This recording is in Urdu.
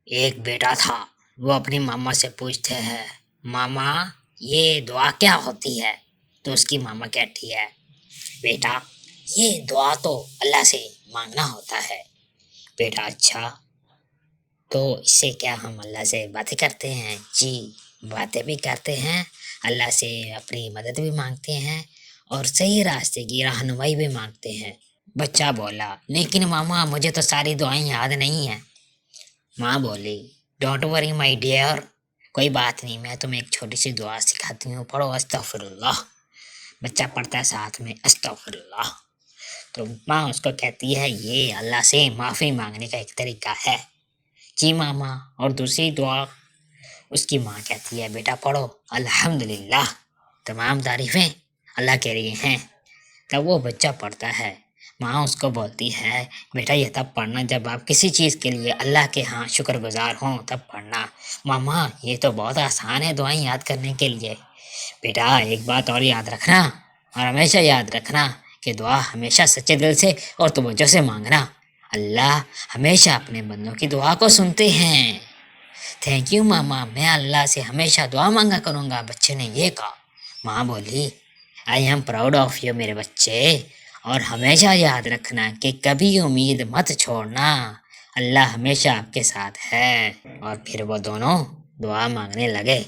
ایک بیٹا تھا، وہ اپنی ماما سے پوچھتے ہیں، ماما یہ دعا کیا ہوتی ہے؟ تو اس کی ماما کہتی ہے، بیٹا یہ دعا تو اللہ سے مانگنا ہوتا ہے۔ بیٹا اچھا، تو اس سے کیا ہم اللہ سے باتیں کرتے ہیں؟ جی، باتیں بھی کرتے ہیں، اللہ سے اپنی مدد بھی مانگتے ہیں اور صحیح راستے کی رہنمائی بھی مانگتے ہیں۔ بچہ بولا، لیکن ماما مجھے تو ساری دعائیں یاد نہیں ہیں۔ ماں بولی، ڈونٹ وری مائی ڈیئر، کوئی بات نہیں، میں تمہیں ایک چھوٹی سی دعا سکھاتی ہوں، پڑھو استغفر اللہ۔ بچہ پڑھتا ہے ساتھ میں استغفر اللہ، تو ماں اس کو کہتی ہے یہ اللہ سے معافی مانگنے کا ایک طریقہ ہے۔ جی ماما، اور دوسری دعا؟ اس کی ماں کہتی ہے، بیٹا پڑھو الحمدللہ، تمام تعریفیں اللہ کے لیے ہیں۔ تب وہ بچہ پڑھتا ہے، ماں اس کو بولتی ہے، بیٹا یہ تب پڑھنا جب آپ کسی چیز کے لیے اللہ کے ہاں شکر گزار ہوں، تب پڑھنا۔ ماما یہ تو بہت آسان ہے دعائیں یاد کرنے کے لیے۔ بیٹا ایک بات اور یاد رکھنا، اور ہمیشہ یاد رکھنا کہ دعا ہمیشہ سچے دل سے اور توجہ سے مانگنا، اللہ ہمیشہ اپنے بندوں کی دعا کو سنتے ہیں۔ تھینک یو ماما، میں اللہ سے ہمیشہ دعا مانگا کروں گا، بچے نے یہ کہا۔ ماں بولی، I am proud of you میرے بچے، اور ہمیشہ یاد رکھنا کہ کبھی امید مت چھوڑنا، اللہ ہمیشہ آپ کے ساتھ ہے۔ اور پھر وہ دونوں دعا مانگنے لگے۔